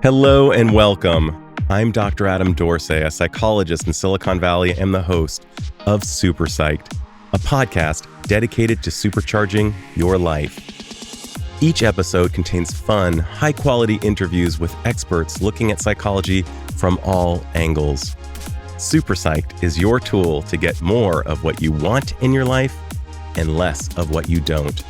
Hello and welcome. I'm Dr. Adam Dorsey, a psychologist in Silicon Valley and the host of Super Psyched, a podcast dedicated to supercharging your life. Each episode contains fun, high-quality interviews with experts looking at psychology from all angles. Super Psyched is your tool to get more of what you want in your life and less of what you don't.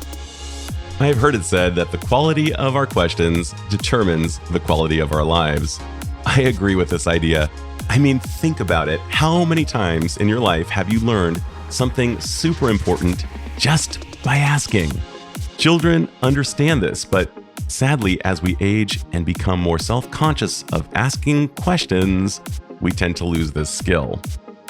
I've heard it said that the quality of our questions determines the quality of our lives. I agree with this idea. I mean, think about it. How many times in your life have you learned something super important just by asking? Children understand this, but sadly, as we age and become more self-conscious of asking questions, we tend to lose this skill.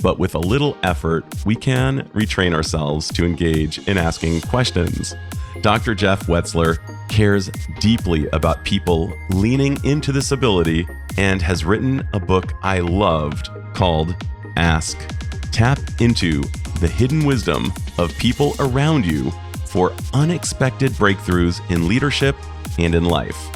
But with a little effort, we can retrain ourselves to engage in asking questions. Dr. Jeff Wetzler cares deeply about people leaning into this ability and has written a book I loved called Ask. Tap into the hidden wisdom of people around you for unexpected breakthroughs in leadership and in life.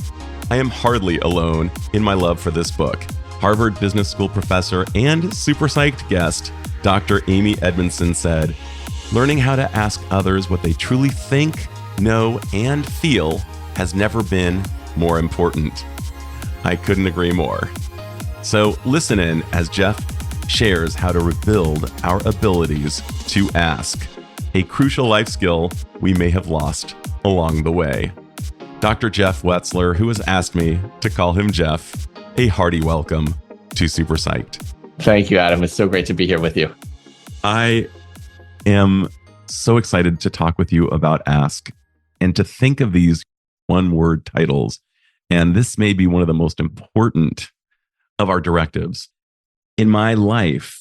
I am hardly alone in my love for this book. Harvard Business School professor and Super Psyched guest, Dr. Amy Edmondson said, "Learning how to ask others what they truly think, know, and feel has never been more important." I couldn't agree more. So listen in as Jeff shares how to rebuild our abilities to ask, a crucial life skill we may have lost along the way. Dr. Jeff Wetzler, who has asked me to call him Jeff, a hearty welcome to Super Psyched. Thank you, Adam. It's so great to be here with you. I am so excited to talk with you about Ask and to think of these one-word titles. And this may be one of the most important of our directives. In my life,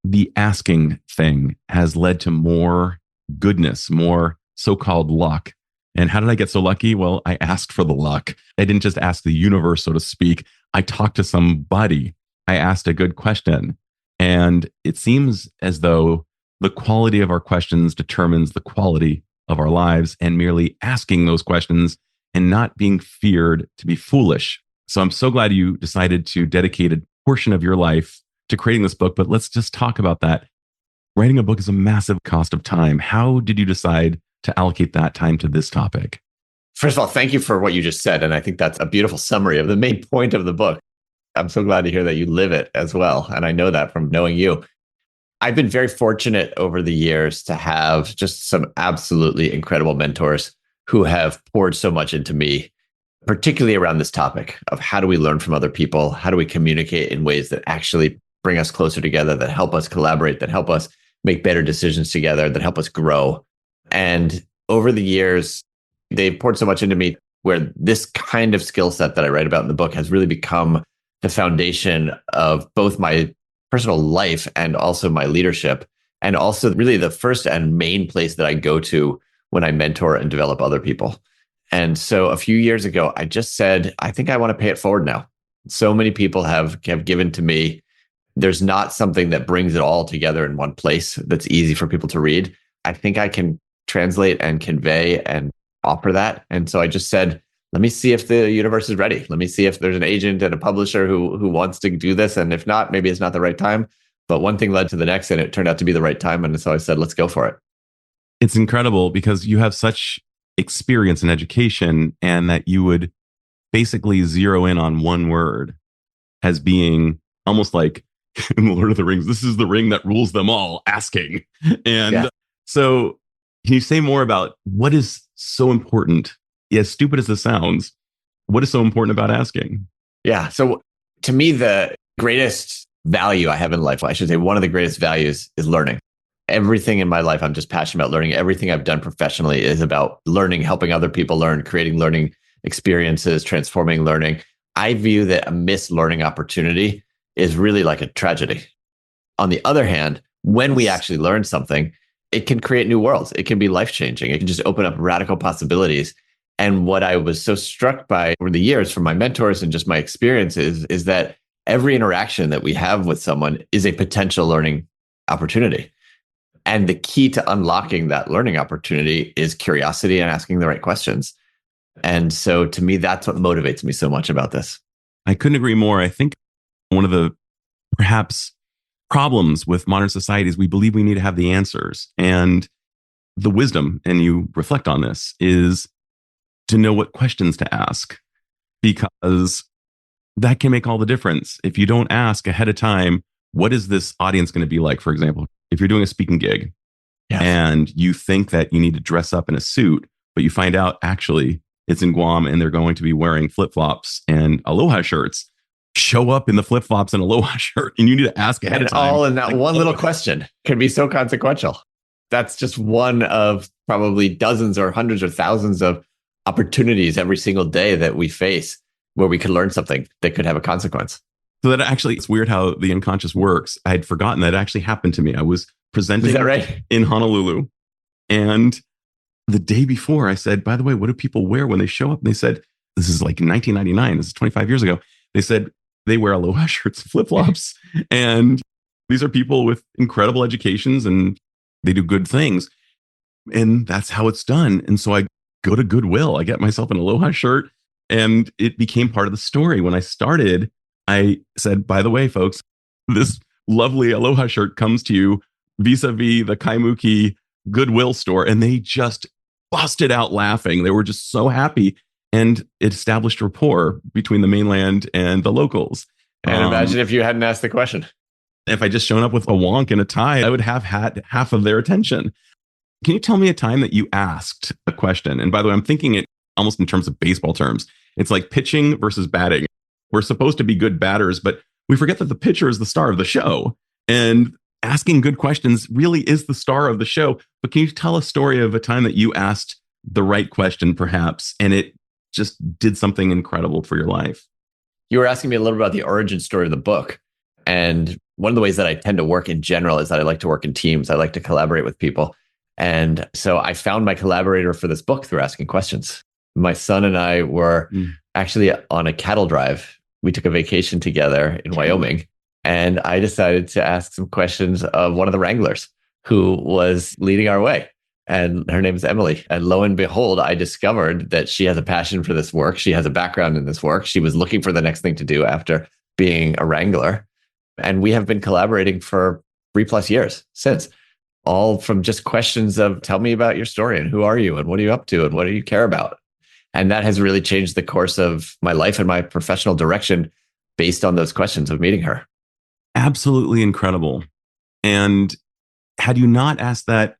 the asking thing has led to more goodness, more so-called luck. And how did I get so lucky? Well, I asked for the luck. I didn't just ask the universe, so to speak. I talked to somebody. I asked a good question. And it seems as though the quality of our questions determines the quality of our lives, and merely asking those questions and not being feared to be foolish. So I'm so glad you decided to dedicate a portion of your life to creating this book, but let's just talk about that. Writing a book is a massive cost of time. How did you decide to allocate that time to this topic? First of all, thank you for what you just said. And I think that's a beautiful summary of the main point of the book. I'm so glad to hear that you live it as well. And I know that from knowing you. I've been very fortunate over the years to have just some absolutely incredible mentors who have poured so much into me, particularly around this topic of how do we learn from other people? How do we communicate in ways that actually bring us closer together, that help us collaborate, that help us make better decisions together, that help us grow? And over the years, they've poured so much into me where this kind of skill set that I write about in the book has really become the foundation of both my personal life and also my leadership, and also really the first and main place that I go to when I mentor and develop other people. And so a few years ago, I just said, I think I want to pay it forward now. So many people have given to me. There's not something that brings it all together in one place that's easy for people to read. I think I can translate and convey and offer that. And so I just said, let me see if the universe is ready. Let me see if there's an agent and a publisher who wants to do this. And if not, maybe it's not the right time. But one thing led to the next, and it turned out to be the right time. And so I said, let's go for it. It's incredible because you have such experience in education, and that you would basically zero in on one word as being almost like in the Lord of the Rings, this is the ring that rules them all, asking. And so can you say more about what is so important? As stupid as this sounds, what is so important about asking? Yeah. So to me, the greatest value I have in life, I should say one of the greatest values, is learning. Everything in my life, I'm just passionate about learning. Everything I've done professionally is about learning, helping other people learn, creating learning experiences, transforming learning. I view that a missed learning opportunity is really like a tragedy. On the other hand, when we actually learn something, it can create new worlds. It can be life-changing. It can just open up radical possibilities. And what I was so struck by over the years from my mentors and just my experiences is that every interaction that we have with someone is a potential learning opportunity. And the key to unlocking that learning opportunity is curiosity and asking the right questions. And so to me, that's what motivates me so much about this. I couldn't agree more. I think one of the perhaps problems with modern society is we believe we need to have the answers. And the wisdom, and you reflect on this, is to know what questions to ask, because that can make all the difference. If you don't ask ahead of time, what is this audience going to be like? For example, if you're doing a speaking gig, yes, and you think that you need to dress up in a suit, but you find out actually it's in Guam and they're going to be wearing flip-flops and aloha shirts, show up in the flip-flops and aloha shirt, and you need to ask ahead of time. All in that like, one little question can be so consequential. That's just one of probably dozens or hundreds or thousands of opportunities every single day that we face where we could learn something that could have a consequence. So that actually, it's weird how the unconscious works. I had forgotten that actually happened to me. I was presenting in Honolulu, and the day before I said, by the way, what do people wear when they show up? And they said, this is like 1999. This is 25 years ago. They said they wear aloha shirts and flip-flops. And these are people with incredible educations and they do good things. And that's how it's done. And so I go to Goodwill. I get myself an aloha shirt, and it became part of the story. When I started, I said, by the way, folks, this lovely aloha shirt comes to you vis-a-vis the Kaimuki Goodwill store. And they just busted out laughing. They were just so happy. And it established rapport between the mainland and the locals. And imagine if you hadn't asked the question. If I just shown up with a wonk and a tie, I would have had half of their attention. Can you tell me a time that you asked a question? And by the way, I'm thinking it almost in terms of baseball terms. It's like pitching versus batting. We're supposed to be good batters, but we forget that the pitcher is the star of the show. And asking good questions really is the star of the show. But can you tell a story of a time that you asked the right question, perhaps, and it just did something incredible for your life? You were asking me a little about the origin story of the book. And one of the ways that I tend to work in general is that I like to work in teams. I like to collaborate with people. And so I found my collaborator for this book through asking questions. My son and I were actually on a cattle drive. We took a vacation together in Wyoming. And I decided to ask some questions of one of the wranglers who was leading our way. And her name is Emily. And lo and behold, I discovered that she has a passion for this work. She has a background in this work. She was looking for the next thing to do after being a wrangler. And we have been collaborating for 3+ years since, all from just questions of, tell me about your story and who are you and what are you up to and what do you care about? And that has really changed the course of my life and my professional direction based on those questions of meeting her. Absolutely incredible. And had you not asked that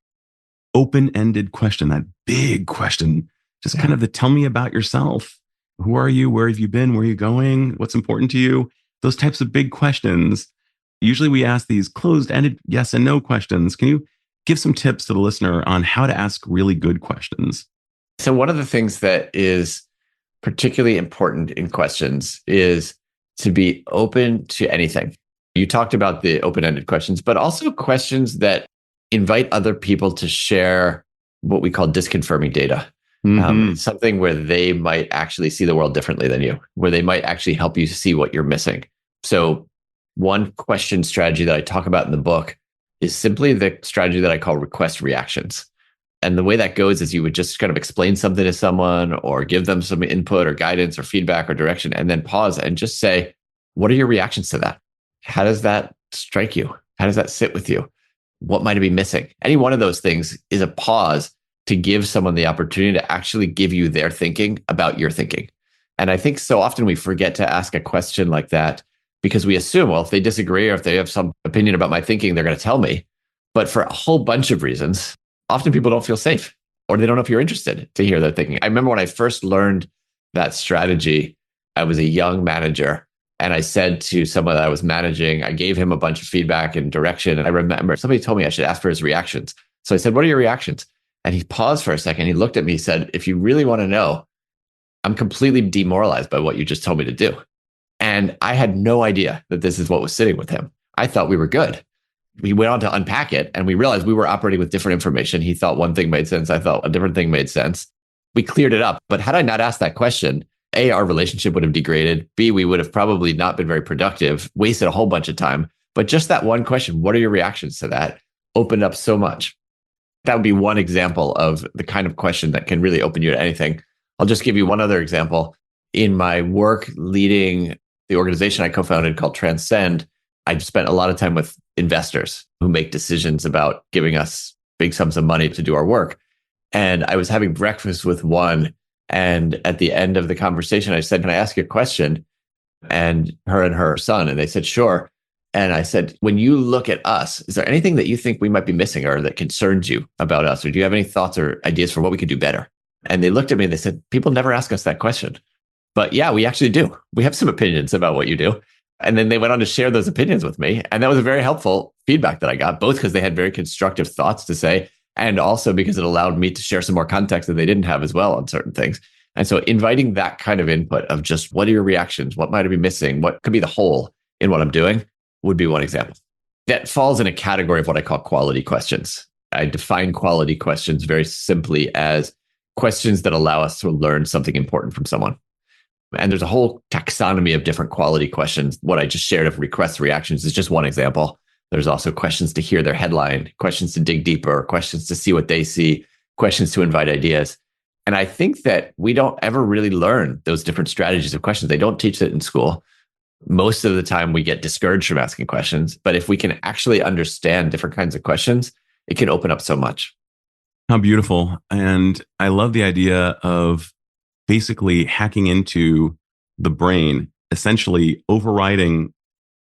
open-ended question, that big question, just kind of the tell me about yourself. Who are you? Where have you been? Where are you going? What's important to you? Those types of big questions. Usually we ask these closed-ended yes and no questions. Can you give some tips to the listener on how to ask really good questions? So one of the things that is particularly important in questions is to be open to anything. You talked about the open-ended questions, but also questions that invite other people to share what we call disconfirming data. Something where they might actually see the world differently than you, where they might actually help you see what you're missing. So one question strategy that I talk about in the book is simply the strategy that I call request reactions. And the way that goes is you would just kind of explain something to someone or give them some input or guidance or feedback or direction, and then pause and just say, what are your reactions to that? How does that strike you? How does that sit with you? What might it be missing? Any one of those things is a pause to give someone the opportunity to actually give you their thinking about your thinking. And I think so often we forget to ask a question like that because we assume, well, if they disagree or if they have some opinion about my thinking, they're going to tell me. But for a whole bunch of reasons, often people don't feel safe or they don't know if you're interested to hear their thinking. I remember when I first learned that strategy, I was a young manager and I said to someone that I was managing, I gave him a bunch of feedback and direction. And I remember somebody told me I should ask for his reactions. So I said, what are your reactions? And he paused for a second. He looked at me, he said, if you really want to know, I'm completely demoralized by what you just told me to do. And I had no idea that this is what was sitting with him. I thought we were good. We went on to unpack it and we realized we were operating with different information. He thought one thing made sense. I thought a different thing made sense. We cleared it up. But had I not asked that question, A, our relationship would have degraded. B, we would have probably not been very productive, wasted a whole bunch of time. But just that one question, what are your reactions to that, opened up so much. That would be one example of the kind of question that can really open you to anything. I'll just give you one other example. In my work leading the organization I co-founded called Transcend, I spent a lot of time with investors who make decisions about giving us big sums of money to do our work. And I was having breakfast with one. And at the end of the conversation, I said, "Can I ask you a question?" And her son, and they said, "Sure." And I said, "When you look at us, is there anything that you think we might be missing or that concerns you about us? Or do you have any thoughts or ideas for what we could do better?" And they looked at me and they said, "People never ask us that question." But yeah, we actually do. We have some opinions about what you do. And then they went on to share those opinions with me. And that was a very helpful feedback that I got, both because they had very constructive thoughts to say, and also because it allowed me to share some more context that they didn't have as well on certain things. And so inviting that kind of input of just what are your reactions? What might I be missing? What could be the hole in what I'm doing would be one example. That falls in a category of what I call quality questions. I define quality questions very simply as questions that allow us to learn something important from someone. And there's a whole taxonomy of different quality questions. What I just shared of requests, reactions is just one example. There's also questions to hear their headline, questions to dig deeper, questions to see what they see, questions to invite ideas. And I think that we don't ever really learn those different strategies of questions. They don't teach it in school. Most of the time we get discouraged from asking questions. But if we can actually understand different kinds of questions, it can open up so much. How beautiful. And I love the idea of basically hacking into the brain, essentially overriding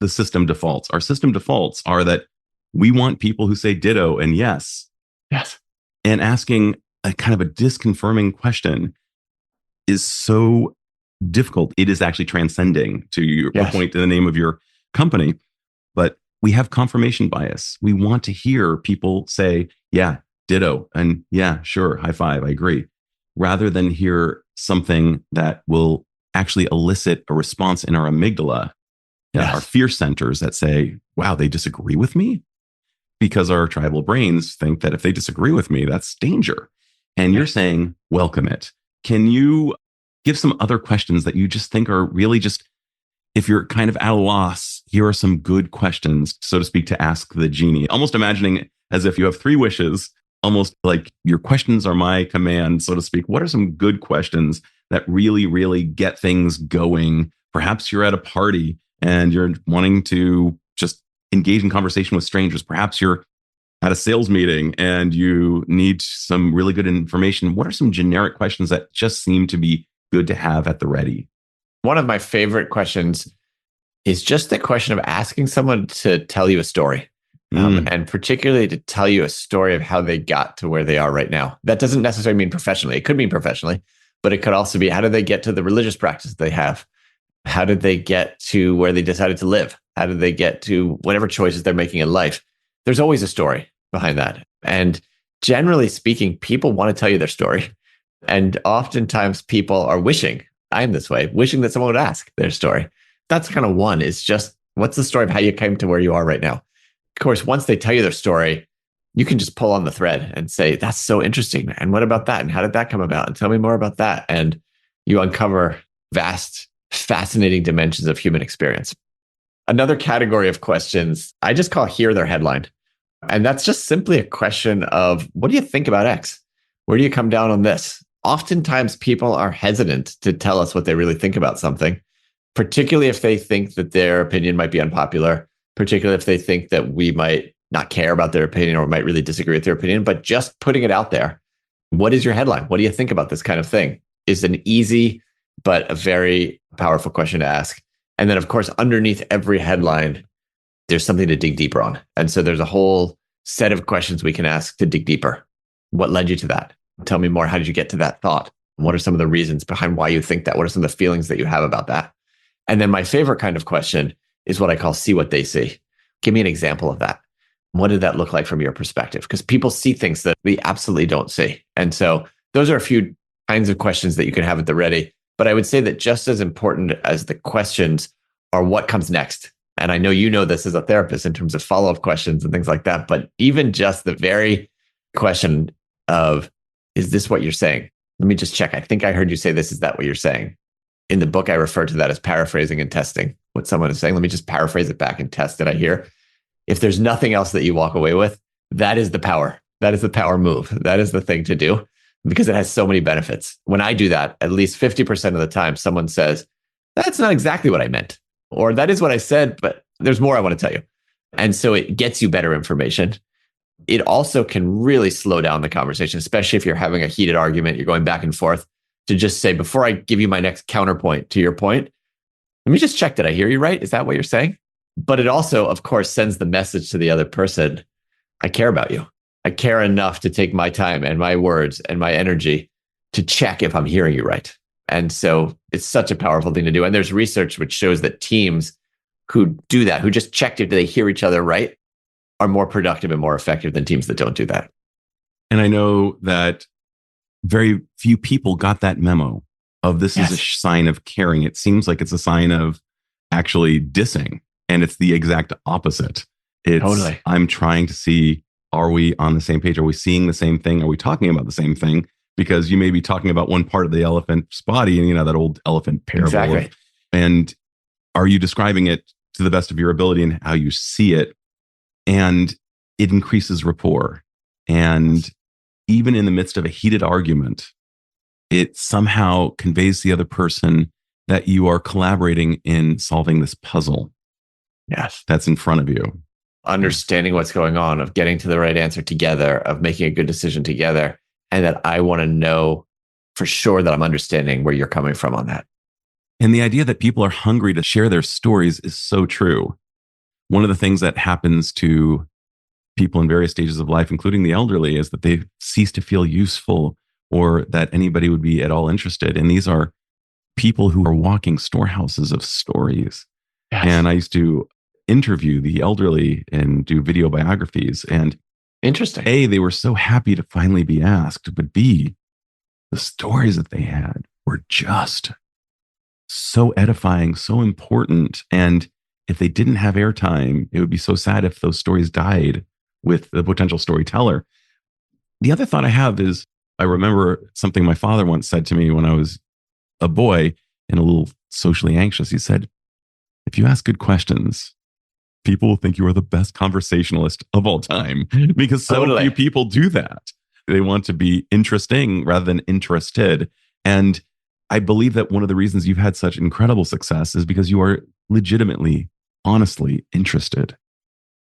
the system defaults. Our system defaults are that we want people who say ditto and yes. Yes. And asking a kind of a disconfirming question is so difficult. It is actually transcending to your point in the name of your company. But we have confirmation bias. We want to hear people say, yeah, ditto. And yeah, sure, high five, I agree. Rather than hear something that will actually elicit a response in our amygdala, our fear centers that say, wow, they disagree with me? Because our tribal brains think that if they disagree with me, that's danger. And you're saying, welcome it. Can you give some other questions that you just think are really just, if you're kind of at a loss, here are some good questions, so to speak, to ask the genie. Almost imagining it as if you have 3 wishes, almost like your questions are my command, so to speak. What are some good questions that really, really get things going? Perhaps you're at a party and you're wanting to just engage in conversation with strangers. Perhaps you're at a sales meeting and you need some really good information. What are some generic questions that just seem to be good to have at the ready? One of my favorite questions is just the question of asking someone to tell you a story. And particularly to tell you a story of how they got to where they are right now. That doesn't necessarily mean professionally. It could mean professionally, but it could also be, how did they get to the religious practice they have? How did they get to where they decided to live? How did they get to whatever choices they're making in life? There's always a story behind that. And generally speaking, people want to tell you their story. And oftentimes people are wishing, I'm this way, wishing that someone would ask their story. That's kind of one, is just, what's the story of how you came to where you are right now? Of course, once they tell you their story, you can just pull on the thread and say, that's so interesting. And what about that? And how did that come about? And tell me more about that. And you uncover vast, fascinating dimensions of human experience. Another category of questions I just call hear their headline. And that's just simply a question of, what do you think about X? Where do you come down on this? Oftentimes people are hesitant to tell us what they really think about something, particularly if they think that their opinion might be unpopular, particularly if they think that we might not care about their opinion or might really disagree with their opinion. But just putting it out there, what is your headline? What do you think about this kind of thing? Is an easy, but a very powerful question to ask. And then, of course, underneath every headline, there's something to dig deeper on. And so there's a whole set of questions we can ask to dig deeper. What led you to that? Tell me more. How did you get to that thought? What are some of the reasons behind why you think that? What are some of the feelings that you have about that? And then my favorite kind of question is what I call see what they see. Give me an example of that. What did that look like from your perspective? Because people see things that we absolutely don't see. And so those are a few kinds of questions that you can have at the ready. But I would say that just as important as the questions are what comes next. And I know you know this as a therapist in terms of follow-up questions and things like that. But even just the very question of, is this what you're saying? Let me just check. I think I heard you say this. Is that what you're saying? In the book, I refer to that as paraphrasing and testing what someone is saying. Let me just paraphrase it back and test. Did I hear? If there's nothing else that you walk away with, that is the power. That is the power move. That is the thing to do because it has so many benefits. When I do that, at least 50% of the time, someone says, that's not exactly what I meant. or that is what I said, but there's more I want to tell you. And so it gets you better information. It also can really slow down the conversation, especially if you're having a heated argument, you're going back and forth, to just say, before I give you my next counterpoint to your point, let me just check, did I hear you right? Is that what you're saying? But it also, of course, sends the message to the other person, I care about you. I care enough to take my time and my words and my energy to check if I'm hearing you right. And so it's such a powerful thing to do. And there's research which shows that teams who do that, who just check if they hear each other right, are more productive and more effective than teams that don't do that. And I know that very few people got that memo of this is a sign of caring. It seems like it's a sign of actually dissing. And it's the exact opposite. It's, totally. I'm trying to see, are we on the same page? Are we seeing the same thing? Are we talking about the same thing? Because you may be talking about one part of the elephant's body, and you know, that old elephant parable. Exactly. And are you describing it to the best of your ability and how you see it? And it increases rapport. And even in the midst of a heated argument, it somehow conveys to the other person that you are collaborating in solving this puzzle. Yes. That's in front of you. Understanding what's going on, of getting to the right answer together, of making a good decision together. And that I want to know for sure that I'm understanding where you're coming from on that. And the idea that people are hungry to share their stories is so true. One of the things that happens to people in various stages of life, including the elderly, is that they cease to feel useful or that anybody would be at all interested. And these are people who are walking storehouses of stories. Yes. And I used to interview the elderly and do video biographies. And interesting. A, they were so happy to finally be asked, but B, the stories that they had were just so edifying, so important. And if they didn't have airtime, it would be so sad if those stories died with the potential storyteller. The other thought I have is, I remember something my father once said to me when I was a boy and a little socially anxious. He said, if you ask good questions, people will think you are the best conversationalist of all time, because so few people do that. They want to be interesting rather than interested. And I believe that one of the reasons you've had such incredible success is because you are legitimately, honestly interested.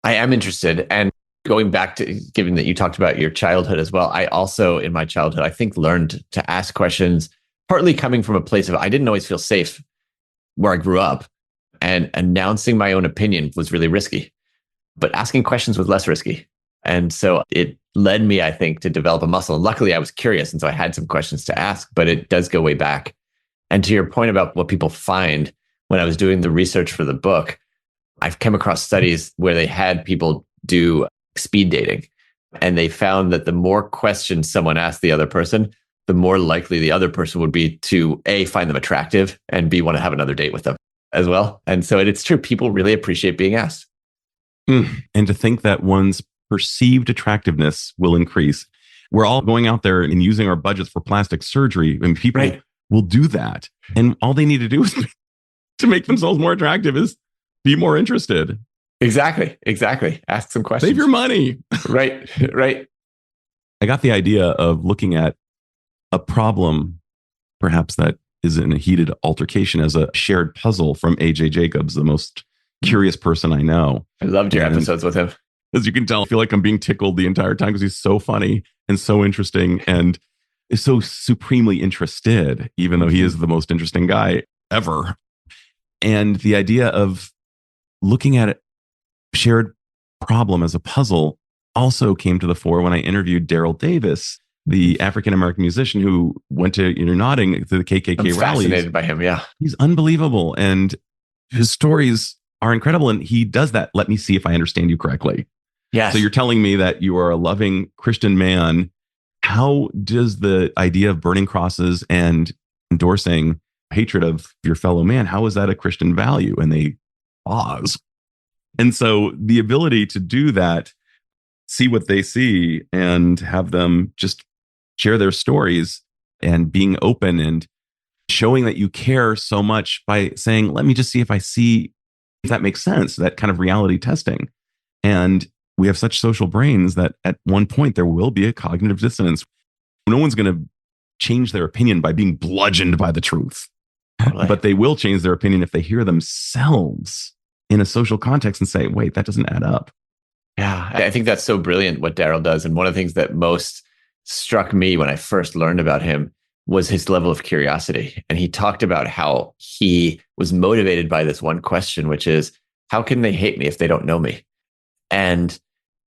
I am interested. And going back to, given that you talked about your childhood as well, I also, in my childhood, I think learned to ask questions, partly coming from a place of, I didn't always feel safe where I grew up. And announcing my own opinion was really risky, but asking questions was less risky. And so it led me, I think, to develop a muscle. And luckily I was curious. And so I had some questions to ask, but it does go way back. And to your point about what people find, when I was doing the research for the book, I've come across studies where they had people do speed dating. And they found that the more questions someone asked the other person, the more likely the other person would be to A, find them attractive, and B, want to have another date with them as well. And so it's true. People really appreciate being asked. And to think that one's perceived attractiveness will increase. We're all going out there and using our budgets for plastic surgery, and people will do that. And all they need to do is to make themselves more attractive is be more interested. Exactly. Ask some questions. Save your money. Right. I got the idea of looking at a problem, perhaps that is in a heated altercation, as a shared puzzle from A.J. Jacobs, the most curious person I know. I loved your episodes with him. As you can tell, I feel like I'm being tickled the entire time because he's so funny and so interesting and is so supremely interested, even though he is the most interesting guy ever. And the idea of looking at a shared problem as a puzzle also came to the fore when I interviewed Daryl Davis, the African-American musician who went to, you're nodding, to the KKK rallies. I'm fascinated by him, yeah. He's unbelievable. And his stories are incredible. And he does that. Let me see if I understand you correctly. Yes. So you're telling me that you are a loving Christian man. How does the idea of burning crosses and endorsing hatred of your fellow man, how is that a Christian value? And they pause. And so the ability to do that, see what they see and have them just share their stories and being open and showing that you care so much by saying, let me just see if that makes sense, that kind of reality testing. And we have such social brains that at one point there will be a cognitive dissonance. No one's going to change their opinion by being bludgeoned by the truth. Totally. But they will change their opinion if they hear themselves in a social context and say, wait, that doesn't add up. Yeah, I think that's so brilliant what Daryl does. And one of the things that most struck me when I first learned about him was his level of curiosity. And he talked about how he was motivated by this one question, which is, how can they hate me if they don't know me? And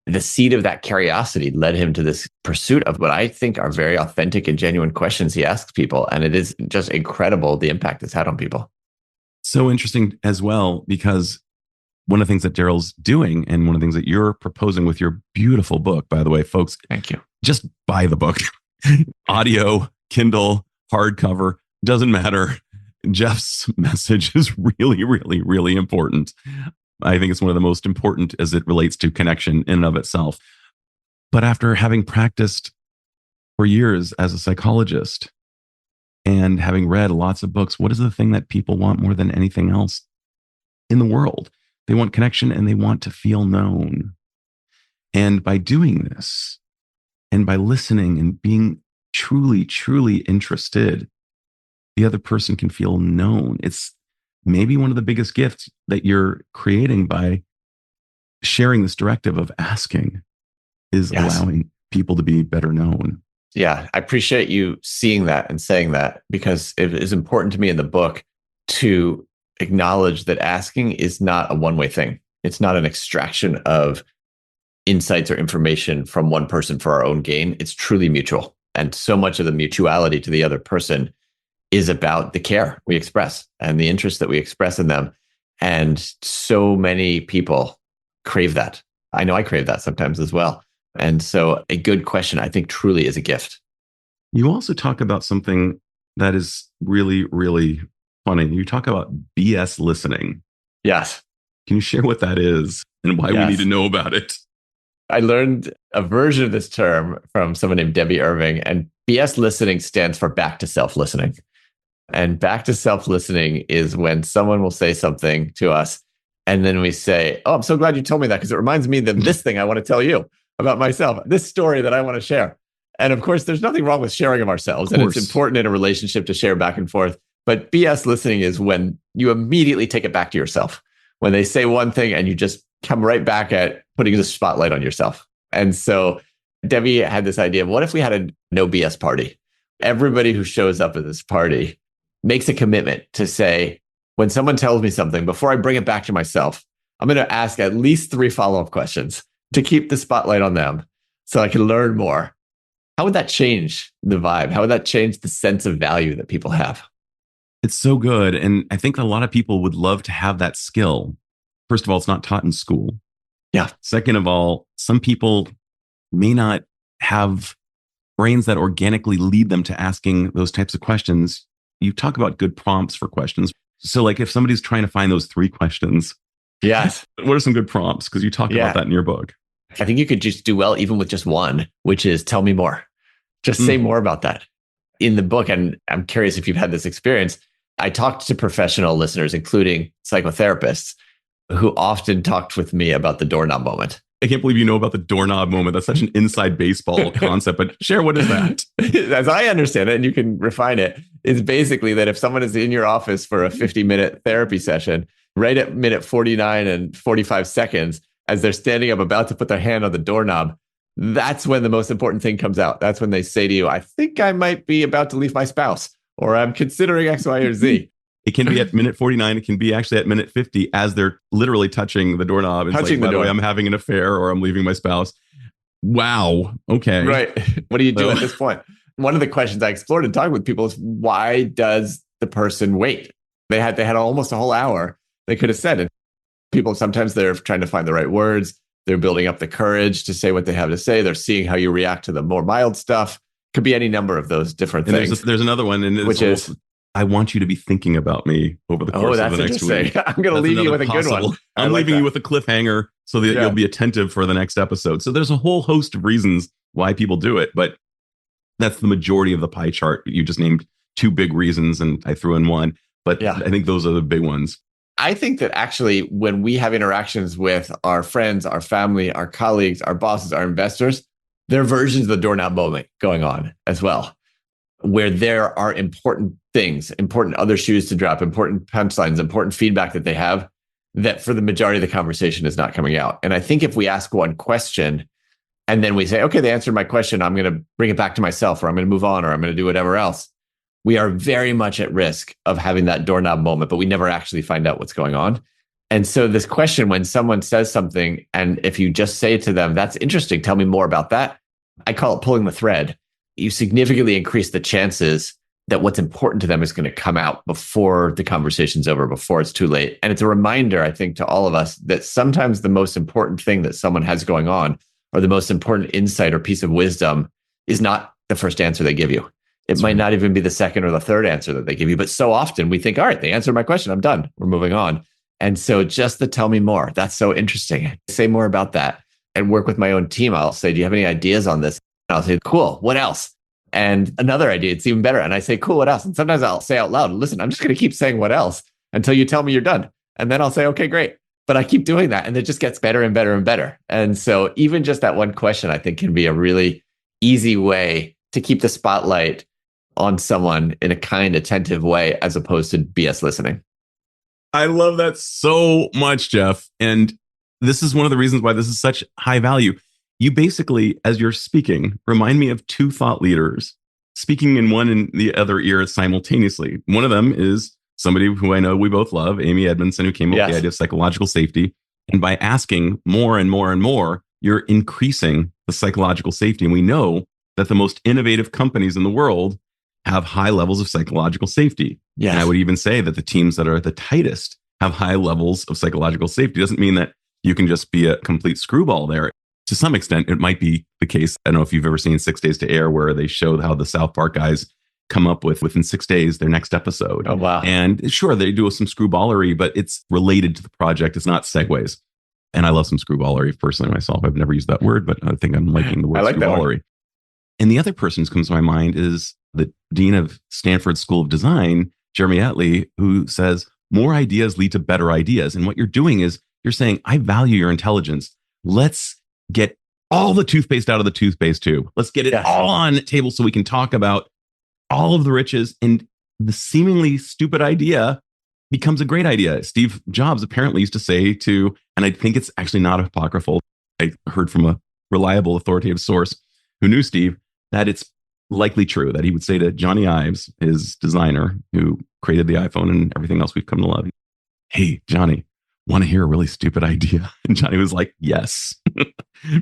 the seed of that curiosity led him to this pursuit of what I think are very authentic and genuine questions he asks people. And it is just incredible the impact it's had on people. So interesting as well, because one of the things that Daryl's doing and one of the things that you're proposing with your beautiful book, by the way, folks, Thank you. Just buy the book. Audio, Kindle, hardcover, doesn't matter. Jeff's message is really, really, really important. I think it's one of the most important as it relates to connection in and of itself. But after having practiced for years as a psychologist and having read lots of books, what is the thing that people want more than anything else in the world? They want connection and they want to feel known. And by doing this and by listening and being truly, truly interested, the other person can feel known. It's maybe one of the biggest gifts that you're creating by sharing this directive of asking is allowing people to be better known. Yeah, I appreciate you seeing that and saying that, because it is important to me in the book to acknowledge that asking is not a one-way thing. It's not an extraction of insights or information from one person for our own gain. It's truly mutual. And so much of the mutuality to the other person is about the care we express and the interest that we express in them. And so many people crave that. I know I crave that sometimes as well. And so a good question, I think, truly is a gift. You also talk about something that is really, really funny. You talk about BS listening. Yes. Can you share what that is and why we need to know about it? I learned a version of this term from someone named Debbie Irving, and BS listening stands for back to self listening. And back to self listening is when someone will say something to us, and then we say, "Oh, I'm so glad you told me that, because it reminds me of this thing I want to tell you about myself, this story that I want to share." And of course, there's nothing wrong with sharing of ourselves, and it's important in a relationship to share back and forth. But BS listening is when you immediately take it back to yourself. When they say one thing and you just come right back at putting the spotlight on yourself. And so Debbie had this idea of, what if we had a no BS party? Everybody who shows up at this party makes a commitment to say, when someone tells me something, before I bring it back to myself, I'm going to ask at least 3 follow-up questions to keep the spotlight on them so I can learn more. How would that change the vibe? How would that change the sense of value that people have? It's so good. And I think a lot of people would love to have that skill. First of all, it's not taught in school. Yeah. Second of all, some people may not have brains that organically lead them to asking those types of questions. You talk about good prompts for questions. So like if somebody's trying to find those 3 questions, yes, what are some good prompts? Because you talk about that in your book. I think you could just do well even with just one, which is tell me more. Just say more about that. In the book, and I'm curious if you've had this experience, I talked to professional listeners, including psychotherapists, who often talked with me about the doorknob moment. I can't believe you know about the doorknob moment. That's such an inside baseball concept, but share, what is that? As I understand it, and you can refine it, is basically that if someone is in your office for a 50-minute therapy session, right at minute 49 and 45 seconds, as they're standing up about to put their hand on the doorknob, that's when the most important thing comes out. That's when they say to you, I think I might be about to leave my spouse, or I'm considering X, Y, or Z. It can be at minute 49. It can be actually at minute 50 as they're literally touching the doorknob. It's touching like, the door. By the way, I'm having an affair or I'm leaving my spouse. Wow. Okay. Right. What do you do at this point? One of the questions I explored in talking with people is, why does the person wait? They had almost a whole hour they could have said it. People, sometimes they're trying to find the right words. They're building up the courage to say what they have to say. They're seeing how you react to the more mild stuff. Could be any number of those different things. There's another one, which is, I want you to be thinking about me over the course of the next week. I'm going to leave you with a good one. I'm leaving you with a cliffhanger so that you'll be attentive for the next episode. So there's a whole host of reasons why people do it, but that's the majority of the pie chart. You just named 2 big reasons and I threw in one, but I think those are the big ones. I think that actually when we have interactions with our friends, our family, our colleagues, our bosses, our investors, there are versions of the doorknob moment going on as well. where there are important things, important other shoes to drop, important punchlines, important feedback that they have that for the majority of the conversation is not coming out. And I think if we ask one question and then we say, okay, they answered my question, I'm going to bring it back to myself, or I'm going to move on, or I'm going to do whatever else, we are very much at risk of having that doorknob moment, but we never actually find out what's going on. And so this question, when someone says something, and if you just say to them, that's interesting, tell me more about that, I call it pulling the thread. You significantly increase the chances that what's important to them is going to come out before the conversation's over, before it's too late. And it's a reminder, I think, to all of us that sometimes the most important thing that someone has going on, or the most important insight or piece of wisdom, is not the first answer they give you. It might not even be the second or the third answer that they give you. But so often we think, all right, they answered my question, I'm done, we're moving on. And so just the tell me more, that's so interesting. Say more about that. And work with my own team. I'll say, do you have any ideas on this? And I'll say, cool, what else? And another idea, it's even better. And I say, cool, what else? And sometimes I'll say out loud, listen, I'm just going to keep saying what else until you tell me you're done. And then I'll say, okay, great. But I keep doing that. And it just gets better and better and better. And so even just that one question, I think, can be a really easy way to keep the spotlight on someone in a kind, attentive way, as opposed to BS listening. I love that so much, Jeff. And this is one of the reasons why this is such high value. You basically, as you're speaking, remind me of two thought leaders speaking in one and the other ear simultaneously. One of them is somebody who I know we both love, Amy Edmondson, who came up with the idea of psychological safety. And by asking more and more and more, you're increasing the psychological safety. And we know that the most innovative companies in the world have high levels of psychological safety. Yes. And I would even say that the teams that are the tightest have high levels of psychological safety. It doesn't mean that you can just be a complete screwball there. To some extent, it might be the case. I don't know if you've ever seen 6 Days to Air, where they show how the South Park guys come up with, within 6 days, their next episode. Oh, wow. And sure, they do some screwballery, but it's related to the project. It's not segues. And I love some screwballery personally myself. I've never used that word, but I think I'm liking the word screwballery. And the other person who comes to my mind is the dean of Stanford School of Design, Jeremy Etley, who says, more ideas lead to better ideas. And what you're doing is you're saying, I value your intelligence. Let's get all the toothpaste out of the toothpaste tube. Let's get it all on the table so we can talk about all of the riches. And the seemingly stupid idea becomes a great idea. Steve Jobs apparently used to say to, and I think it's actually not apocryphal, I heard from a reliable authoritative source who knew Steve, that it's likely true that he would say to Johnny Ives, his designer who created the iPhone and everything else we've come to love, hey, Johnny, want to hear a really stupid idea? And Johnny was like, yes,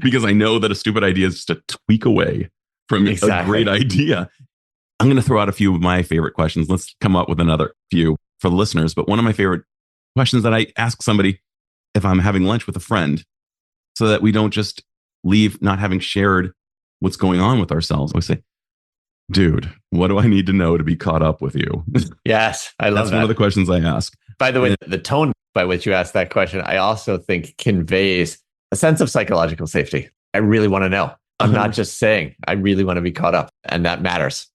because I know that a stupid idea is just a tweak away from a great idea. I'm going to throw out a few of my favorite questions. Let's come up with another few for the listeners. But one of my favorite questions that I ask somebody if I'm having lunch with a friend, so that we don't just leave not having shared what's going on with ourselves. I say, dude, what do I need to know to be caught up with you? Yes, I love that. That's one of the questions I ask. By the way, the tone by which you ask that question, I also think conveys a sense of psychological safety. I really want to know. I'm not just saying, I really want to be caught up. And that matters.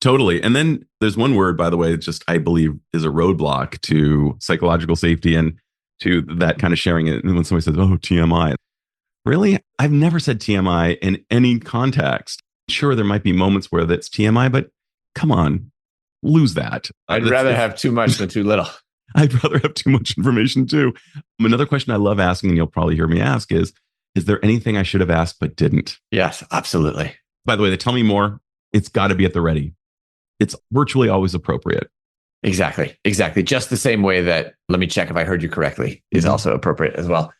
Totally. And then there's one word, by the way, that just, I believe, is a roadblock to psychological safety and to that kind of sharing it. And when somebody says, oh, TMI. Really? I've never said TMI in any context. Sure, there might be moments where that's TMI, but come on, lose that. I'd rather have too much than too little. I'd rather have too much information too. Another question I love asking, and you'll probably hear me ask, is there anything I should have asked but didn't? Yes, absolutely. By the way, they tell me more. It's got to be at the ready. It's virtually always appropriate. Exactly. Just the same way that, let me check if I heard you correctly, is also appropriate as well.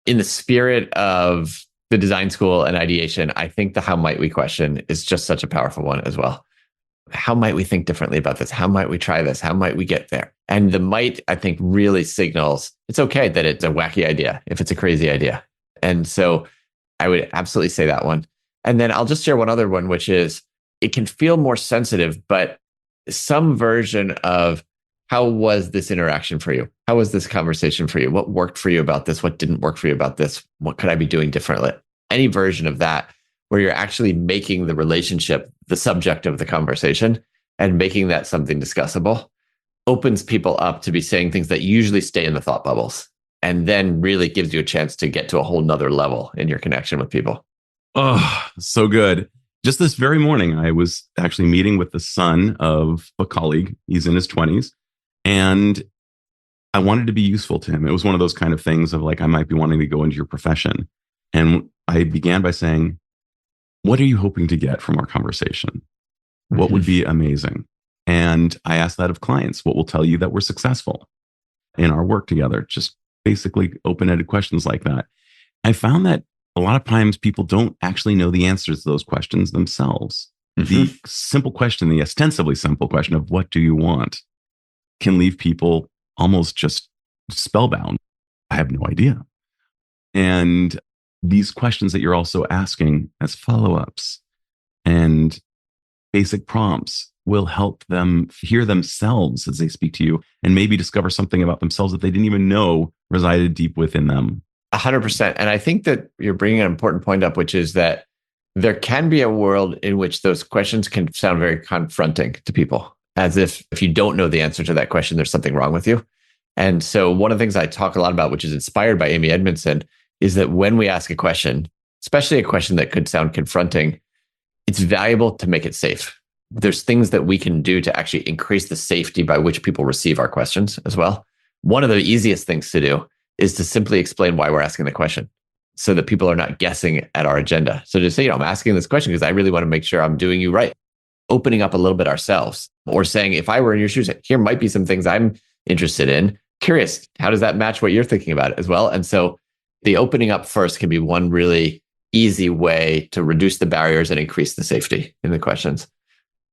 In the spirit of the design school and ideation, I think the how might we question is just such a powerful one as well. How might we think differently about this? How might we try this? How might we get there? And the might, I think, really signals it's okay that it's a wacky idea if it's a crazy idea. And so I would absolutely say that one. And then I'll just share one other one, which is it can feel more sensitive, but some version of how was this interaction for you? How was this conversation for you? What worked for you about this? What didn't work for you about this? What could I be doing differently? Any version of that where you're actually making the relationship the subject of the conversation and making that something discussable opens people up to be saying things that usually stay in the thought bubbles, and then really gives you a chance to get to a whole nother level in your connection with people. Oh, so good. Just this very morning, I was actually meeting with the son of a colleague. He's in his 20s. And I wanted to be useful to him. It was one of those kind of things of like, I might be wanting to go into your profession. And I began by saying, what are you hoping to get from our conversation? What would be amazing? And I asked that of clients. What will tell you that we're successful in our work together? Just basically open-ended questions like that. I found that a lot of times people don't actually know the answers to those questions themselves. The simple question, the ostensibly simple question of what do you want, can leave people almost just spellbound. I have no idea. And these questions that you're also asking as follow-ups and basic prompts will help them hear themselves as they speak to you and maybe discover something about themselves that they didn't even know resided deep within them. 100%. And I think that you're bringing an important point up, which is that there can be a world in which those questions can sound very confronting to people, as if you don't know the answer to that question, there's something wrong with you. And so one of the things I talk a lot about, which is inspired by Amy Edmondson, is that when we ask a question, especially a question that could sound confronting, it's valuable to make it safe. There's things that we can do to actually increase the safety by which people receive our questions as well. One of the easiest things to do is to simply explain why we're asking the question so that people are not guessing at our agenda. So to say, I'm asking this question because I really want to make sure I'm doing you right. Opening up a little bit ourselves, or saying, if I were in your shoes, here might be some things I'm interested in. Curious, how does that match what you're thinking about as well? And so the opening up first can be one really easy way to reduce the barriers and increase the safety in the questions.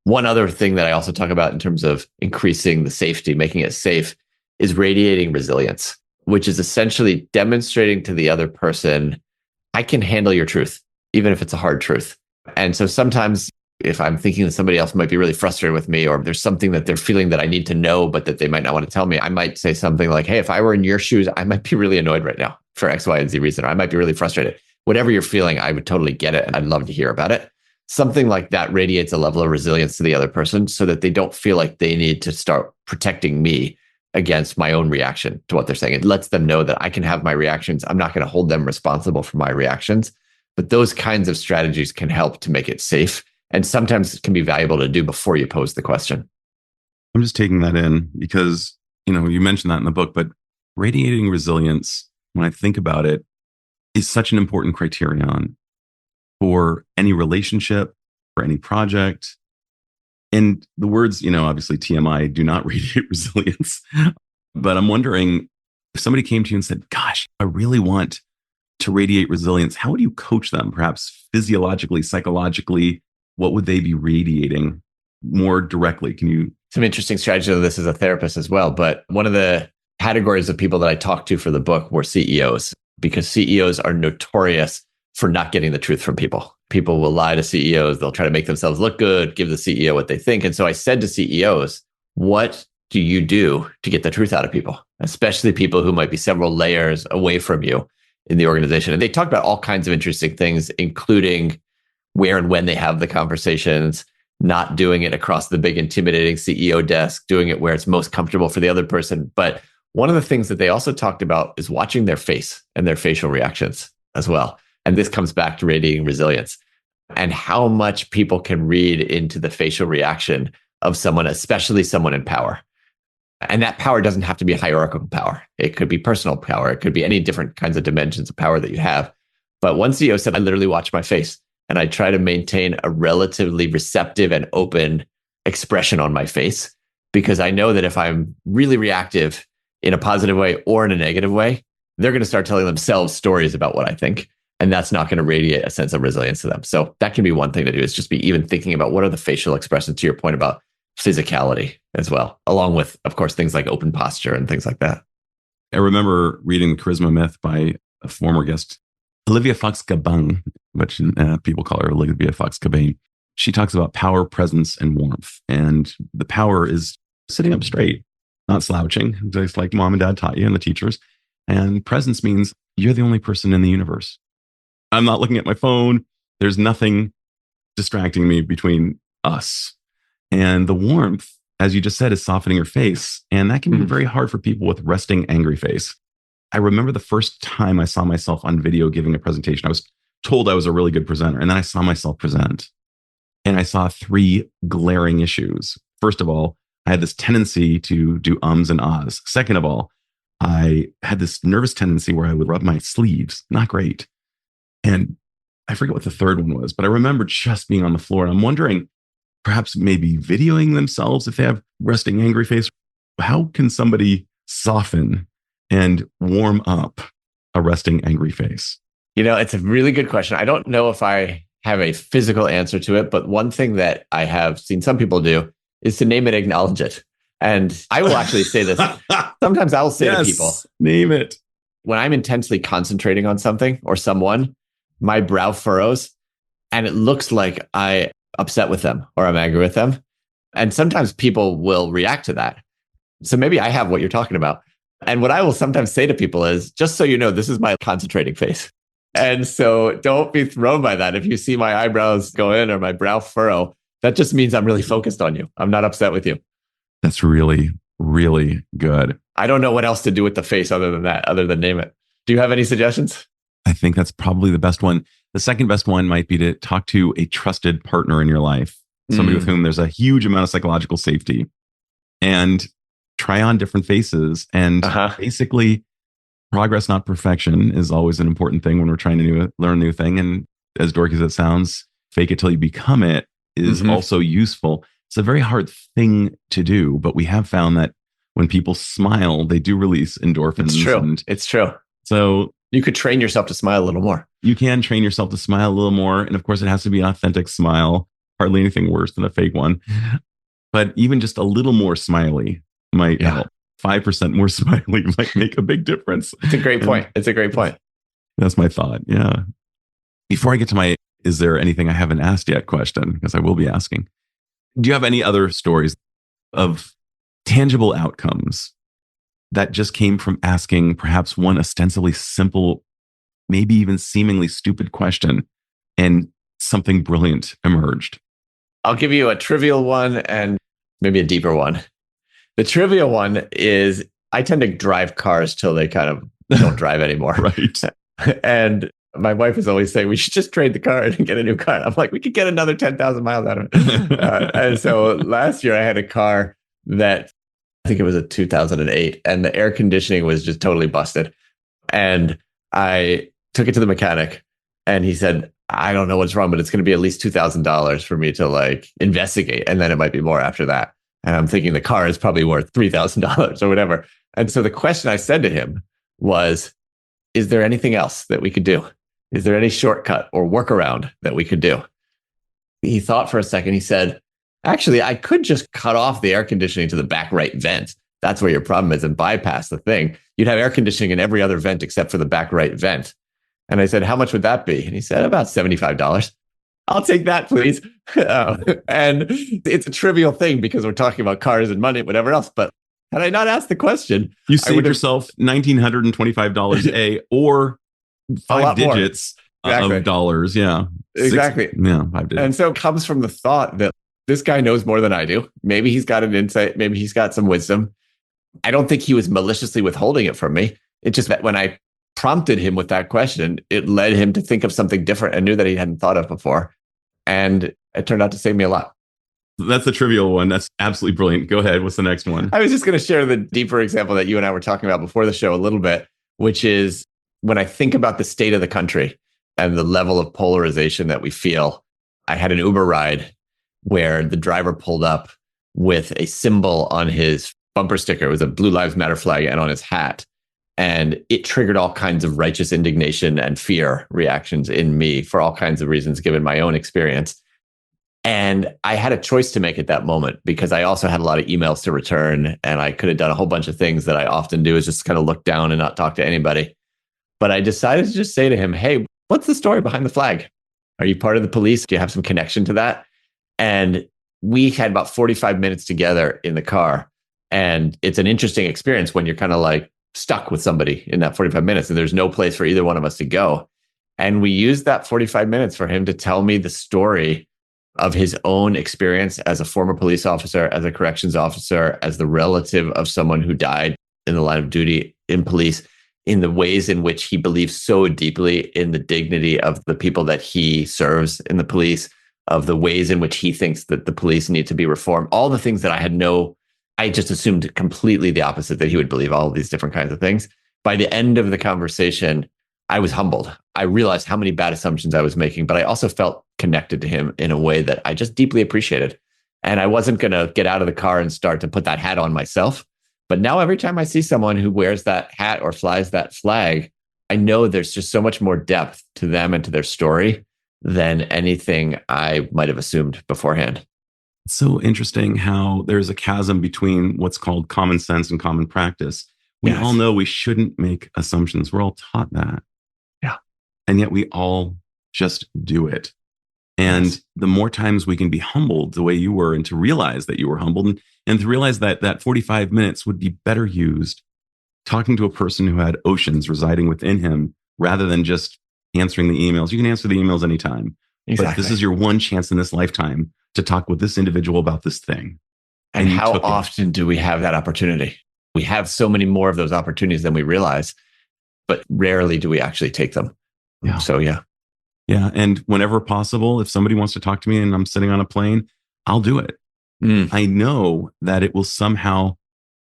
One other thing that I also talk about in terms of increasing the safety, making it safe, is radiating resilience, which is essentially demonstrating to the other person, I can handle your truth, even if it's a hard truth. And so sometimes if I'm thinking that somebody else might be really frustrated with me, or there's something that they're feeling that I need to know, but that they might not want to tell me, I might say something like, hey, if I were in your shoes, I might be really annoyed right now for X, Y, and Z reason, or I might be really frustrated. Whatever you're feeling, I would totally get it. And I'd love to hear about it. Something like that radiates a level of resilience to the other person so that they don't feel like they need to start protecting me against my own reaction to what they're saying. It lets them know that I can have my reactions. I'm not going to hold them responsible for my reactions. But those kinds of strategies can help to make it safe. And sometimes it can be valuable to do before you pose the question. I'm just taking that in because, you mentioned that in the book, but radiating resilience, when I think about it, is such an important criterion for any relationship, for any project. And the words, obviously TMI do not radiate resilience. But I'm wondering if somebody came to you and said, gosh, I really want to radiate resilience. How would you coach them? Perhaps physiologically, psychologically, what would they be radiating more directly? Can you? Some interesting strategy of this as a therapist as well. But one of the categories of people that I talked to for the book were CEOs, because CEOs are notorious for not getting the truth from people. People will lie to CEOs. They'll try to make themselves look good, give the CEO what they think. And so I said to CEOs, what do you do to get the truth out of people, especially people who might be several layers away from you in the organization? And they talked about all kinds of interesting things, including where and when they have the conversations, not doing it across the big intimidating CEO desk, doing it where it's most comfortable for the other person. But one of the things that they also talked about is watching their face and their facial reactions as well. And this comes back to radiating resilience and how much people can read into the facial reaction of someone, especially someone in power. And that power doesn't have to be hierarchical power. It could be personal power. It could be any different kinds of dimensions of power that you have. But one CEO said, I literally watch my face and I try to maintain a relatively receptive and open expression on my face, because I know that if I'm really reactive in a positive way or in a negative way, they're going to start telling themselves stories about what I think. And that's not going to radiate a sense of resilience to them. So that can be one thing to do, is just be even thinking about what are the facial expressions, to your point about physicality as well, along with, of course, things like open posture and things like that. I remember reading The Charisma Myth by a former guest, Olivia Fox-Gabang, which people call her Olivia Fox-Gabang. She talks about power, presence, and warmth. And the power is sitting up straight, not slouching, just like mom and dad taught you and the teachers. And presence means you're the only person in the universe. I'm not looking at my phone. There's nothing distracting me between us. And the warmth, as you just said, is softening your face. And that can be very hard for people with resting angry face. I remember the first time I saw myself on video giving a presentation. I was told I was a really good presenter. And then I saw myself present. And I saw three glaring issues. First of all, I had this tendency to do ums and ahs. Second of all, I had this nervous tendency where I would rub my sleeves. Not great. And I forget what the third one was, but I remember just being on the floor. And I'm wondering, perhaps maybe videoing themselves if they have resting angry face. How can somebody soften and warm up a resting angry face? It's a really good question. I don't know if I have a physical answer to it, but one thing that I have seen some people do is to name it, acknowledge it. And I will actually say this. Sometimes I will say to people, name it. When I'm intensely concentrating on something or someone, my brow furrows and it looks like I upset with them or I'm angry with them. And sometimes people will react to that. So maybe I have what you're talking about. And what I will sometimes say to people is, just so you know, this is my concentrating face. And so don't be thrown by that. If you see my eyebrows go in or my brow furrow, that just means I'm really focused on you. I'm not upset with you. That's really, really good. I don't know what else to do with the face other than that, other than name it. Do you have any suggestions? I think that's probably the best one. The second best one might be to talk to a trusted partner in your life, somebody with whom there's a huge amount of psychological safety, and try on different faces. And basically, progress, not perfection, is always an important thing when we're trying to learn a new thing. And as dorky as it sounds, fake it till you become it is also useful. It's a very hard thing to do, but we have found that when people smile, they do release endorphins. It's true. It's true. So you could train yourself to smile a little more. You can train yourself to smile a little more. And of course, it has to be an authentic smile. Hardly anything worse than a fake one. But even just a little more smiley might help. 5% more smiley might make a big difference. It's a great point. It's a great point. That's my thought. Yeah. Before I get to my, is there anything I haven't asked yet question, because I will be asking. Do you have any other stories of tangible outcomes that just came from asking perhaps one ostensibly simple, maybe even seemingly stupid question, and something brilliant emerged? I'll give you a trivial one and maybe a deeper one. The trivial one is I tend to drive cars till they kind of don't drive anymore. Right. And my wife is always saying, we should just trade the car and get a new car. I'm like, we could get another 10,000 miles out of it. And so last year I had a car that I think it was a 2008 and the air conditioning was just totally busted. And I took it to the mechanic and he said, I don't know what's wrong, but it's going to be at least $2,000 for me to investigate. And then it might be more after that. And I'm thinking the car is probably worth $3,000 or whatever. And so the question I said to him was, is there anything else that we could do? Is there any shortcut or workaround that we could do? He thought for a second. He said, actually, I could just cut off the air conditioning to the back right vent. That's where your problem is and bypass the thing. You'd have air conditioning in every other vent except for the back right vent. And I said, how much would that be? And he said, about $75. I'll take that, please. And it's a trivial thing because we're talking about cars and money, whatever else. But had I not asked the question, you saved yourself $1,925 or 5 digits of dollars. Yeah. Exactly. 5 digits. And so it comes from the thought that this guy knows more than I do. Maybe he's got an insight. Maybe he's got some wisdom. I don't think he was maliciously withholding it from me. It's just that when I prompted him with that question, it led him to think of something different and knew that he hadn't thought of before. And it turned out to save me a lot. That's the trivial one. That's absolutely brilliant. Go ahead. What's the next one? I was just going to share the deeper example that you and I were talking about before the show a little bit, which is when I think about the state of the country and the level of polarization that we feel. I had an Uber ride where the driver pulled up with a symbol on his bumper sticker. It was a Blue Lives Matter flag and on his hat. And it triggered all kinds of righteous indignation and fear reactions in me for all kinds of reasons, given my own experience. And I had a choice to make at that moment because I also had a lot of emails to return and I could have done a whole bunch of things that I often do is just kind of look down and not talk to anybody. But I decided to just say to him, hey, what's the story behind the flag? Are you part of the police? Do you have some connection to that? And we had about 45 minutes together in the car. And it's an interesting experience when you're kind of like stuck with somebody in that 45 minutes and there's no place for either one of us to go. And we used that 45 minutes for him to tell me the story of his own experience as a former police officer, as a corrections officer, as the relative of someone who died in the line of duty in police, in the ways in which he believes so deeply in the dignity of the people that he serves in the police, of the ways in which he thinks that the police need to be reformed. All the things that I just assumed completely the opposite, that he would believe all of these different kinds of things. By the end of the conversation, I was humbled. I realized how many bad assumptions I was making, but I also felt connected to him in a way that I just deeply appreciated. And I wasn't going to get out of the car and start to put that hat on myself. But now every time I see someone who wears that hat or flies that flag, I know there's just so much more depth to them and to their story than anything I might have assumed beforehand. It's so interesting how there's a chasm between what's called common sense and common practice. We all know we shouldn't make assumptions. We're all taught that. Yeah. And yet we all just do it. And the more times we can be humbled the way you were, and to realize that you were humbled, and to realize that that 45 minutes would be better used talking to a person who had oceans residing within him rather than just answering the emails. You can answer the emails anytime. Exactly. But this is your one chance in this lifetime to talk with this individual about this thing. And how often do we have that opportunity? We have so many more of those opportunities than we realize, but rarely do we actually take them. Yeah. So, yeah. Yeah. And whenever possible, if somebody wants to talk to me and I'm sitting on a plane, I'll do it. I know that it will somehow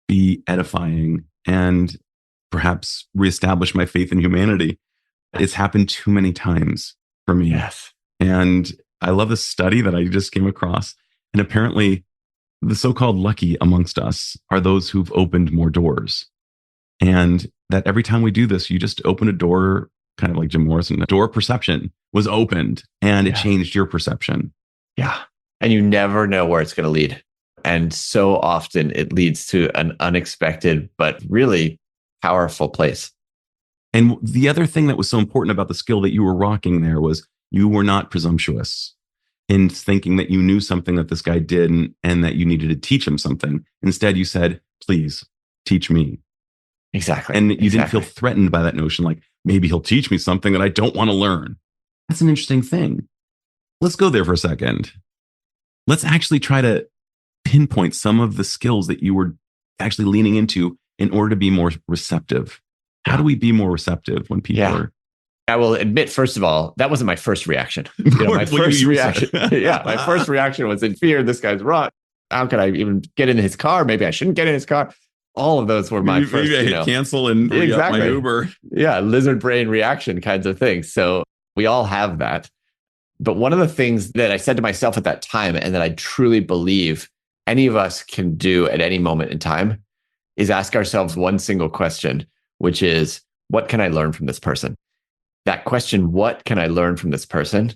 be edifying and perhaps reestablish my faith in humanity. It's happened too many times for me. Yes. And I love this study that I just came across. And apparently the so-called lucky amongst us are those who've opened more doors. And that every time we do this, you just open a door, kind of like Jim Morrison, the door perception was opened and it changed your perception. Yeah. And you never know where it's going to lead. And so often it leads to an unexpected, but really powerful place. And the other thing that was so important about the skill that you were rocking there was you were not presumptuous in thinking that you knew something that this guy didn't and that you needed to teach him something. Instead, you said, please teach me. Exactly. And you didn't feel threatened by that notion, like maybe he'll teach me something that I don't want to learn. That's an interesting thing. Let's go there for a second. Let's actually try to pinpoint some of the skills that you were actually leaning into in order to be more receptive. How do we be more receptive when people are? I will admit, first of all, that wasn't my first reaction. My first reaction, my first reaction was in fear. This guy's wrong. How could I even get in his car? Maybe I shouldn't get in his car. All of those were my first. Maybe I hit cancel and re-up my Uber. Yeah, lizard brain reaction kinds of things. So we all have that. But one of the things that I said to myself at that time, and that I truly believe any of us can do at any moment in time, is ask ourselves one single question, which is, what can I learn from this person? That question, what can I learn from this person,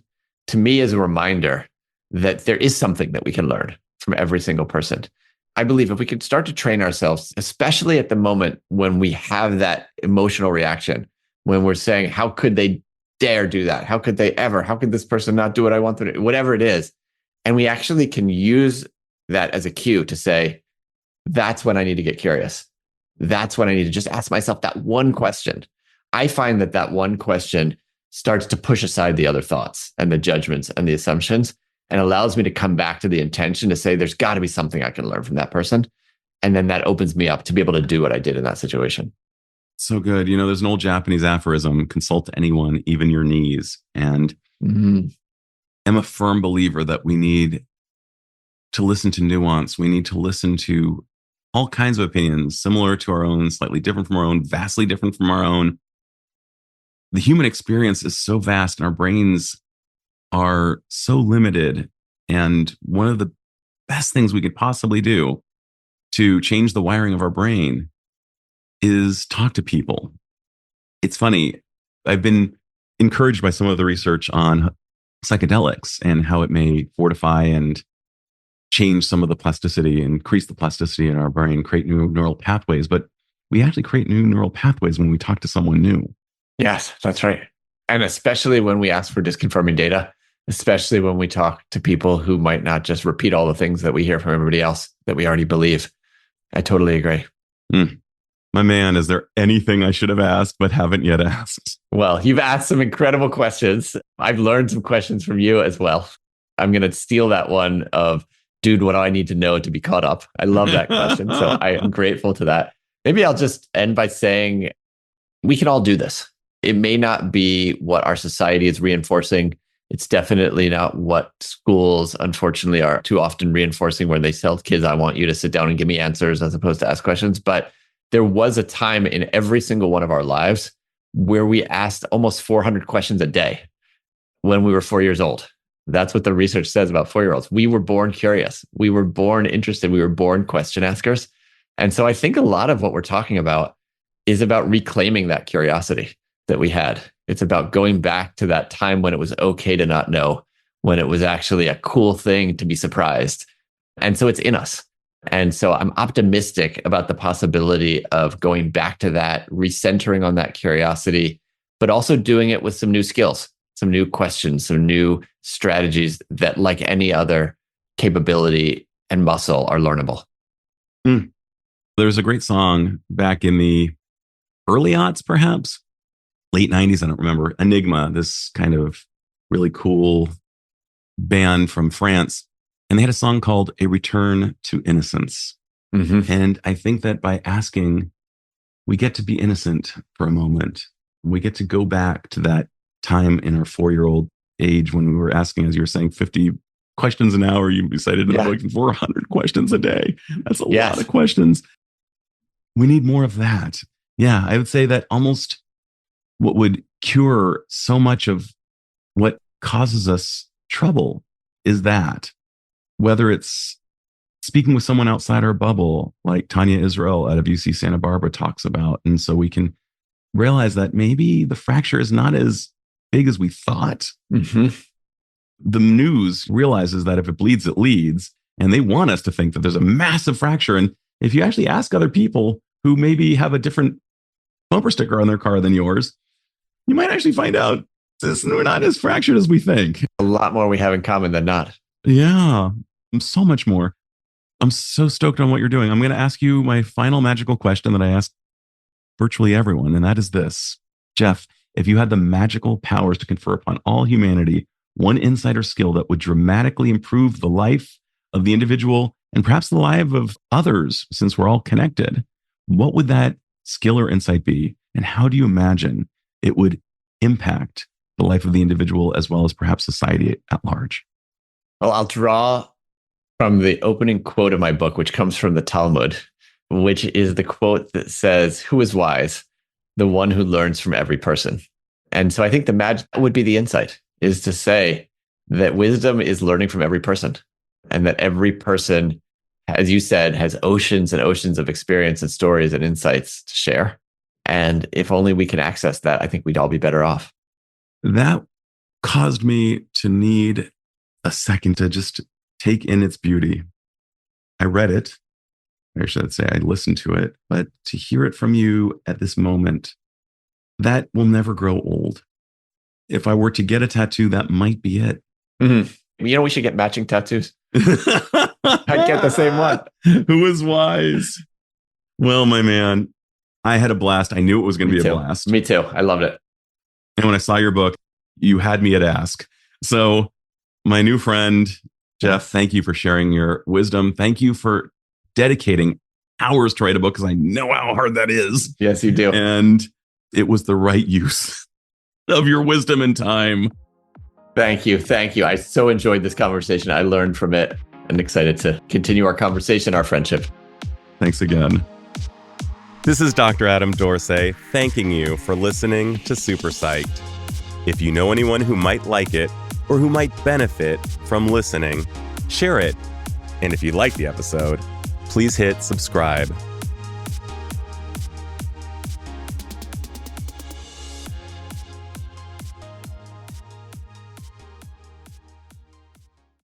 to me is a reminder that there is something that we can learn from every single person. I believe if we could start to train ourselves, especially at the moment when we have that emotional reaction, when we're saying, how could they dare do that? How could they ever? How could this person not do what I want them to do? Whatever it is. And we actually can use that as a cue to say, that's when I need to get curious. That's when I need to just ask myself that one question. I find that that one question starts to push aside the other thoughts and the judgments and the assumptions, and allows me to come back to the intention to say, there's got to be something I can learn from that person. And then that opens me up to be able to do what I did in that situation. So good. You know, there's an old Japanese aphorism, consult anyone, even your knees. And I'm a firm believer that we need to listen to nuance. We need to listen to all kinds of opinions, similar to our own, slightly different from our own, vastly different from our own. The human experience is so vast and our brains are so limited. And one of the best things we could possibly do to change the wiring of our brain is talk to people. It's funny. I've been encouraged by some of the research on psychedelics and how it may fortify and change some of the plasticity, increase the plasticity in our brain, create new neural pathways. But we actually create new neural pathways when we talk to someone new. Yes, that's right. And especially when we ask for disconfirming data, especially when we talk to people who might not just repeat all the things that we hear from everybody else that we already believe. I totally agree. My man, is there anything I should have asked but haven't yet asked? Well, you've asked some incredible questions. I've learned some questions from you as well. I'm going to steal that one of, dude, what do I need to know to be caught up? I love that question. So I am grateful to that. Maybe I'll just end by saying we can all do this. It may not be what our society is reinforcing It's definitely not what schools, unfortunately, are too often reinforcing, where they tell kids, I want you to sit down and give me answers as opposed to ask questions. But there was a time in every single one of our lives where we asked almost 400 questions a day when we were 4 years old. That's what the research says about 4-year-olds. We were born curious. We were born interested. We were born question askers. And so I think a lot of what we're talking about is about reclaiming that curiosity that we had. It's about going back to that time when it was okay to not know, when it was actually a cool thing to be surprised. And so it's in us. And so I'm optimistic about the possibility of going back to that, recentering on that curiosity, but also doing it with some new skills, some new questions, some new strategies that, like any other capability and muscle, are learnable. There's a great song back in the early aughts, perhaps late 90s, I don't remember, Enigma, this kind of really cool band from France. And they had a song called A Return to Innocence. Mm-hmm. And I think that by asking, we get to be innocent for a moment. We get to go back to that time in our 4-year-old age when we were asking, as you were saying, 50 questions an hour. You cited in the book 400 questions a day. That's a lot of questions. We need more of that. Yeah, I would say that almost what would cure so much of what causes us trouble is that, whether it's speaking with someone outside our bubble, like Tanya Israel out of UC Santa Barbara talks about. And so we can realize that maybe the fracture is not as big as we thought. Mm-hmm. The news realizes that if it bleeds, it leads. And they want us to think that there's a massive fracture. And if you actually ask other people who maybe have a different bumper sticker on their car than yours, you might actually find out we're not as fractured as we think. A lot more we have in common than not. Yeah, so much more. I'm so stoked on what you're doing. I'm going to ask you my final magical question that I ask virtually everyone, and that is this. Jeff, if you had the magical powers to confer upon all humanity one insight or skill that would dramatically improve the life of the individual and perhaps the life of others, since we're all connected, what would that skill or insight be? And how do you imagine it would impact the life of the individual as well as perhaps society at large? Well, I'll draw from the opening quote of my book, which comes from the Talmud, which is the quote that says, "Who is wise? The one who learns from every person." And so I think the magic would be the insight, is to say that wisdom is learning from every person, and that every person, as you said, has oceans and oceans of experience and stories and insights to share. And if only we can access that, I think we'd all be better off. That caused me to need a second to just take in its beauty. I read it. I should say I listened to it, but to hear it from you at this moment, that will never grow old. If I were to get a tattoo, that might be it. Mm-hmm. You know, we should get matching tattoos. I'd get the same one. Who is wise? Well, my man, I had a blast. I knew it was going to be a blast. Me too. I loved it. And when I saw your book, you had me at ask. So my new friend, Jeff, thank you for sharing your wisdom. Thank you for dedicating hours to write a book, because I know how hard that is. Yes, you do. And it was the right use of your wisdom and time. Thank you. Thank you. I so enjoyed this conversation. I learned from it and excited to continue our conversation, our friendship. Thanks again. This is Dr. Adam Dorsey thanking you for listening to Super Psyched. If you know anyone who might like it or who might benefit from listening, share it. And if you like the episode, please hit subscribe.